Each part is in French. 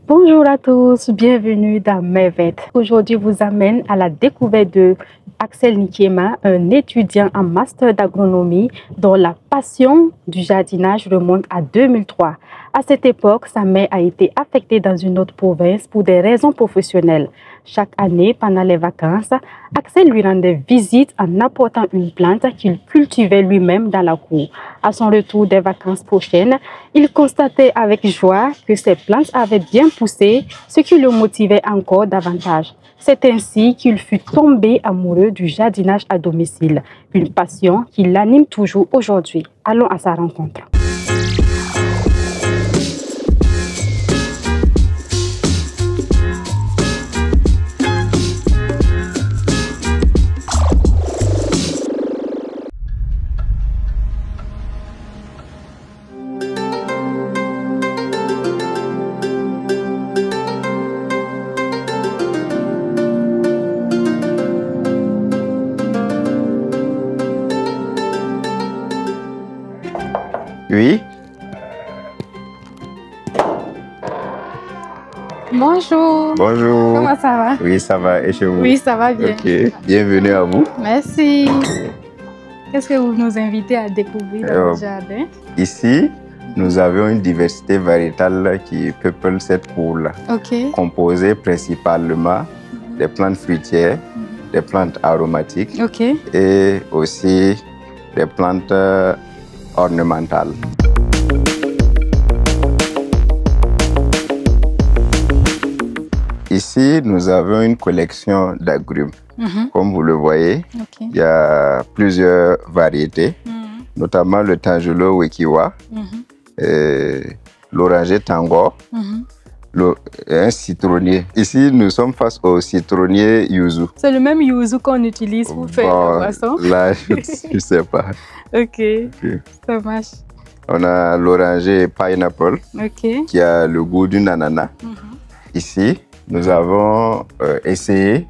Bonjour à tous, bienvenue dans Mervet. Aujourd'hui, je vous amène à la découverte de Axel Nikiema, un étudiant en master d'agronomie dont la passion du jardinage remonte à 2003. À cette époque, sa mère a été affectée dans une autre province pour des raisons professionnelles. Chaque année, pendant les vacances, Axel lui rendait visite en apportant une plante qu'il cultivait lui-même dans la cour. À son retour des vacances prochaines, il constatait avec joie que ses plantes avaient bien poussé, ce qui le motivait encore davantage. C'est ainsi qu'il fut tombé amoureux du jardinage à domicile, une passion qui l'anime toujours aujourd'hui. Allons à sa rencontre. Oui. Bonjour. Bonjour. Comment ça va? Oui, ça va. Et chez vous? Oui, ça va bien. Ok. Bienvenue à vous. Merci. Qu'est-ce que vous nous invitez à découvrir dans le jardin? Ici, nous avons une diversité variétale qui peuple cette cour-là. Ok. Composée principalement des plantes fruitières, des plantes aromatiques Ok. et aussi des plantes ornementales. Ici, nous avons une collection d'agrumes. Comme vous le voyez, il y a plusieurs variétés, notamment le Tangelo Wekiwa, l'oranger Tangor, un citronnier. Ici, nous sommes face au citronnier Yuzu. C'est le même Yuzu qu'on utilise pour faire la boisson? Là, je ne sais pas. Ok, ça marche. On a l'oranger Pineapple, qui a le goût d'une ananas. Ici, nous avons essayé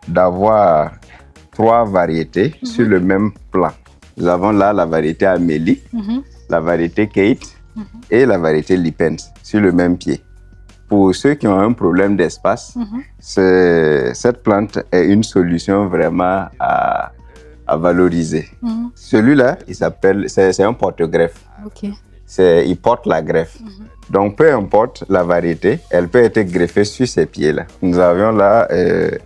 d'avoir 3 variétés sur le même plan. Nous avons là la variété Amélie, la variété Kate et la variété Lipens sur le même pied. Pour ceux qui ont un problème d'espace, cette plante est une solution vraiment à valoriser. Celui-là, c'est un porte-greffe. Il porte la greffe. Donc, peu importe la variété, elle peut être greffée sur ces pieds-là. Nous avions là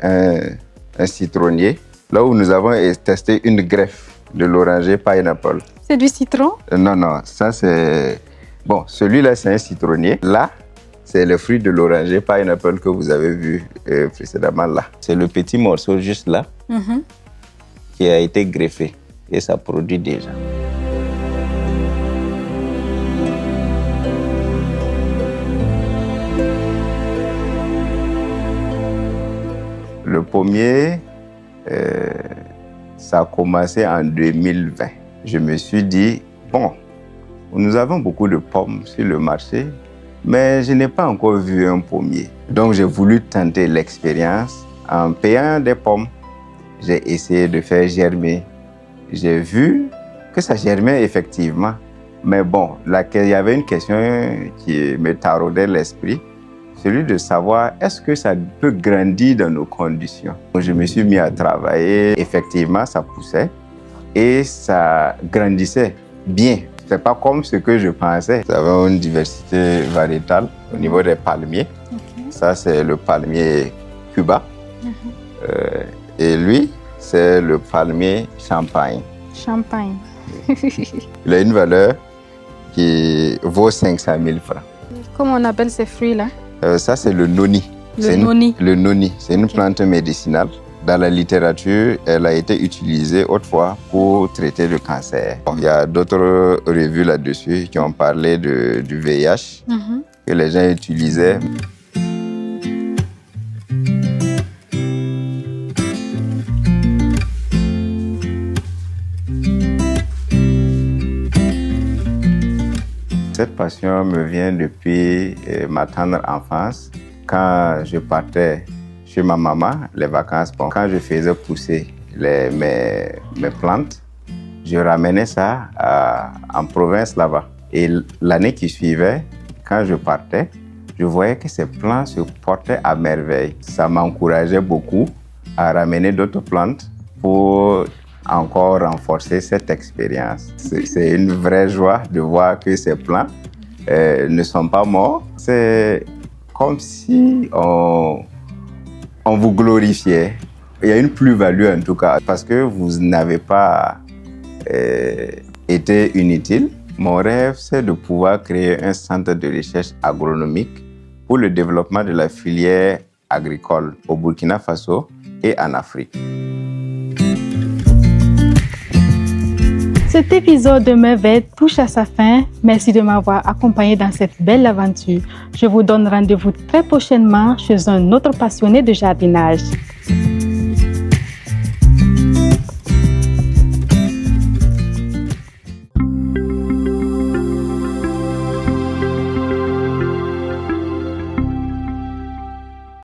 un citronnier, là où nous avons testé une greffe de l'oranger Pineapple. C'est du citron? Non, non, ça c'est... Bon, celui-là, c'est un citronnier. Là, c'est le fruit de l'oranger Pineapple que vous avez vu précédemment là. C'est le petit morceau juste là qui a été greffé et ça produit déjà. Le pommier, ça a commencé en 2020. Je me suis dit, bon, nous avons beaucoup de pommes sur le marché, mais je n'ai pas encore vu un pommier. Donc, j'ai voulu tenter l'expérience en payant des pommes. J'ai essayé de faire germer. J'ai vu que ça germait effectivement. Mais bon, il y avait une question qui me taraudait l'esprit. Celui de savoir, est-ce que ça peut grandir dans nos conditions? Je me suis mis à travailler. Effectivement, ça poussait et ça grandissait bien. Ce n'est pas comme ce que je pensais. Nous avons une diversité variétale au niveau des palmiers. Ça, c'est le palmier Cuba. Et lui, c'est le palmier Champagne. Champagne. Il a une valeur qui vaut 500 000 francs. Comment on appelle ces fruits-là? Ça, c'est le noni. Le noni. Le noni, c'est une plante médicinale. Dans la littérature, elle a été utilisée autrefois pour traiter le cancer. Bon, il y a d'autres revues là-dessus qui ont parlé du VIH que les gens utilisaient. Cette passion me vient depuis ma tendre enfance. Quand je partais chez ma maman, les vacances, bon, quand je faisais pousser mes plantes, je ramenais ça en province là-bas. Et l'année qui suivait, quand je partais, je voyais que ces plants se portaient à merveille. Ça m'encourageait beaucoup à ramener d'autres plantes pour encore renforcer cette expérience. C'est une vraie joie de voir que ces plants ne sont pas morts. C'est comme si on vous glorifiait. Il y a une plus-value en tout cas, parce que vous n'avez pas été inutile. Mon rêve, c'est de pouvoir créer un centre de recherche agronomique pour le développement de la filière agricole au Burkina Faso et en Afrique. Cet épisode de Merveille touche à sa fin. Merci de m'avoir accompagné dans cette belle aventure. Je vous donne rendez-vous très prochainement chez un autre passionné de jardinage.